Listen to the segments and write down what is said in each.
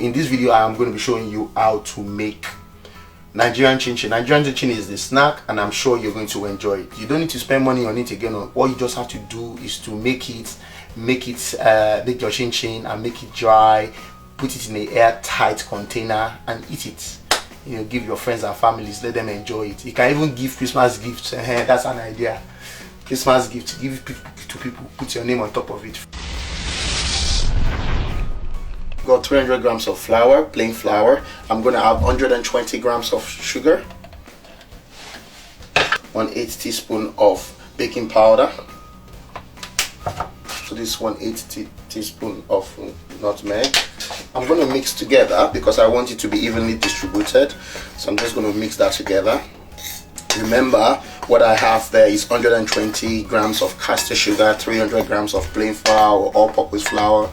in this video I am going to be showing you how to make Nigerian Chinchin. Nigerian Chinchin is the snack, and I'm sure you're going to enjoy it. You don't need to spend money on it again. All you just have to do is to make your Chinchin and make it dry, put it in an airtight container and eat it. You know, give your friends and families, let them enjoy it. You can even give Christmas gifts. That's an idea. Christmas gift, give it to people, put your name on top of it. Got 300 grams of flour, plain flour. I'm going to have 120 grams of sugar, 1/8 teaspoon of baking powder. So this 1/8 teaspoon of nutmeg. I'm going to mix together because I want it to be evenly distributed. So I'm just going to mix that together. Remember, what I have there is 120 grams of caster sugar, 300 grams of plain flour or all-purpose flour,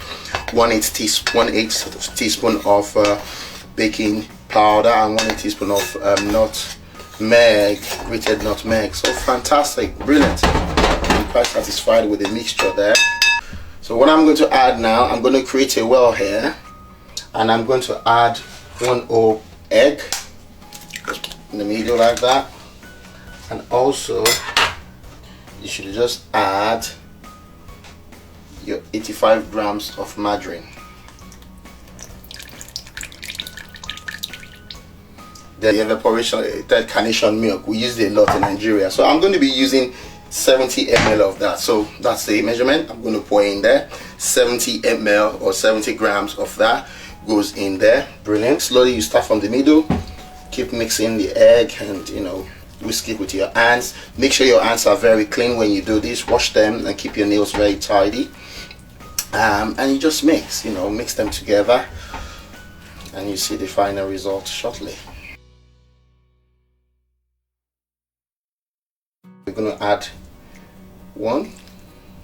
1/8 teaspoon of baking powder, and 1/8 teaspoon of nutmeg, grated nutmeg. So fantastic, brilliant. I'm quite satisfied with the mixture there. So what I'm going to add now, I'm going to create a well here, and I'm going to add 1 whole egg in the middle like that. And also, you should just add your 85 grams of margarine. The evaporated carnation milk, we use it a lot in Nigeria. So I'm going to be using 70 ml of that. So that's the measurement I'm going to pour in there. 70 ml or 70 grams of that goes in there. Brilliant. Slowly you start from the middle. Keep mixing the egg and, you know, whisk it with your hands. Make sure your hands are very clean when you do this. Wash them and keep your nails very tidy. And you just mix, you know, mix them together, and you see the final result shortly. We're going to add 1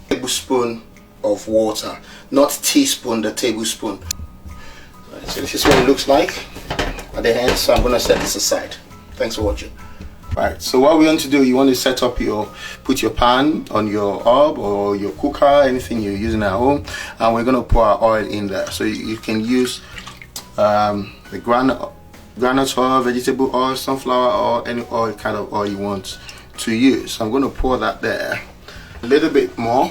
tablespoon of water, not teaspoon, the tablespoon. Right, so this is what it looks like at the end. So I'm going to set this aside. Thanks for watching. Right, so what we want to do, you want to set up put your pan on your hob or your cooker, anything you're using at home, and we're going to pour our oil in there. So you can use the granite oil, vegetable oil, sunflower oil, any oil, kind of oil you want to use. So I'm going to pour that there, a little bit more,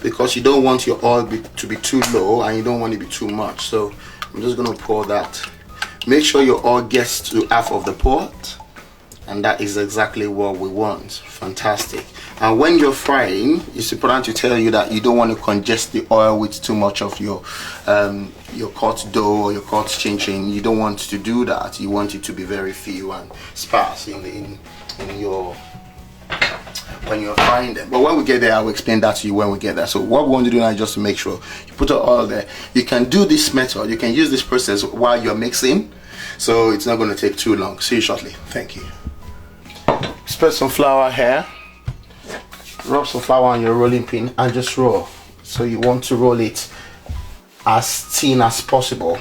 because you don't want your oil to be too low and you don't want it to be too much. So I'm just going to pour that. Make sure your oil gets to half of the pot. And that is exactly what we want. Fantastic. And when you're frying, it's important to tell you that you don't want to congest the oil with too much of your cut dough or your cut chinchin. You don't want to do that. You want it to be very few and sparse in your when you're frying them. But when we get there, I will explain that to you when we get there. So what we want to do now is just to make sure you put the oil there. You can do this method, you can use this process while you're mixing, so it's not going to take too long. See you shortly. Thank you. Spread some flour here, rub some flour on your rolling pin and just roll. So you want to roll it as thin as possible.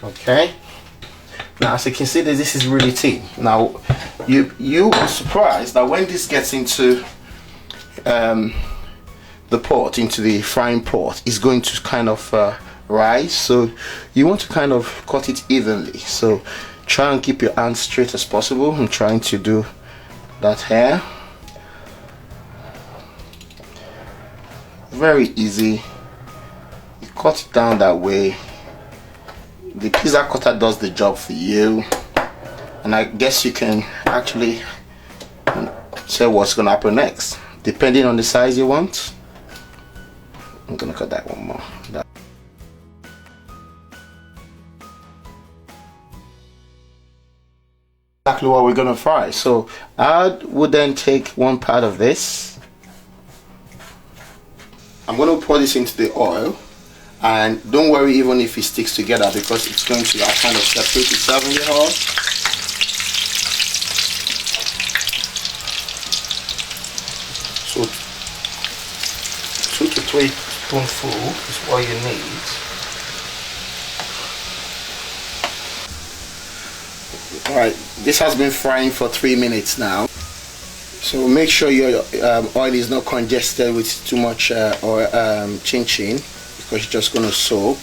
Okay, now as you can see, this is really thin. Now you are surprised that when this gets into the pot, into the frying pot, it's going to kind of rise. So you want to kind of cut it evenly. So try and keep your hands straight as possible. I'm trying to do that here. Very easy. You cut it down that way. The pizza cutter does the job for you, and I guess you can actually say what's gonna happen next depending on the size you want. I'm gonna cut that one more. Exactly what we're gonna fry. So I would then take one part of this. I'm gonna pour this into the oil, and don't worry even if it sticks together, because it's going to kind of separate itself in the oil. So 2 to 3 spoonfuls is what you need. Alright, this has been frying for 3 minutes now. So make sure your oil is not congested with too much chinchin, because it's just going to soak.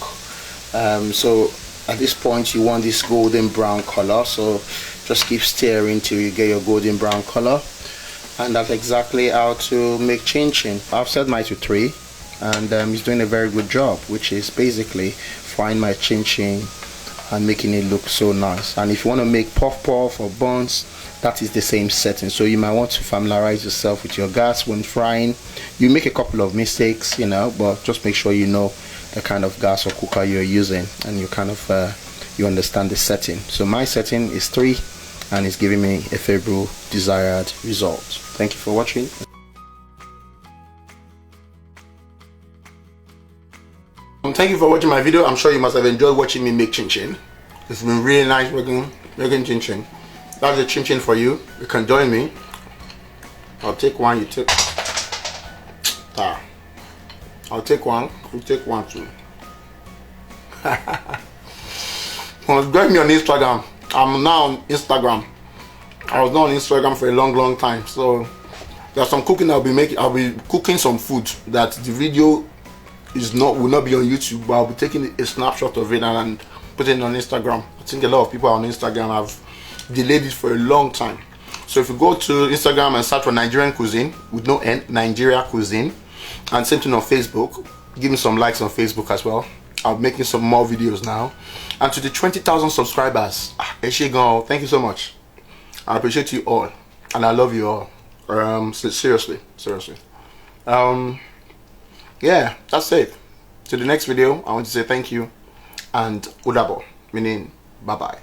So at this point you want this golden brown color, so just keep stirring till you get your golden brown color. And that's exactly how to make Chinchin. I've set mine to 3, and he's doing a very good job, which is basically frying my Chinchin and making it look so nice. And if you want to make puff puff or buns, that is the same setting. So you might want to familiarize yourself with your gas when frying. You make a couple of mistakes, you know, but just make sure you know the kind of gas or cooker you're using, and you kind of you understand the setting. So my setting is 3, and it's giving me a favorable desired result. Thank you for watching. Thank you for watching my video. I'm sure you must have enjoyed watching me make Chinchin. It's been really nice making Chinchin. That's the Chinchin for you. You can join me. I'll take one, you take... I'll take one, you take one too. Well, join me on Instagram. I'm now on Instagram. I was not on Instagram for a long time, so there's some cooking I'll be making. I'll be cooking some food that the video will not be on YouTube, but I'll be taking a snapshot of it and putting it on Instagram. I think a lot of people on Instagram have delayed it for a long time. So if you go to Instagram and search for Nigerian cuisine with no N, Nigeria cuisine, and same thing on Facebook, give me some likes on Facebook as well. I'm making some more videos now. And to the 20,000 subscribers, thank you so much. I appreciate you all, and I love you all. Seriously. Yeah, that's it. To the next video, I want to say thank you and udabo, meaning bye bye.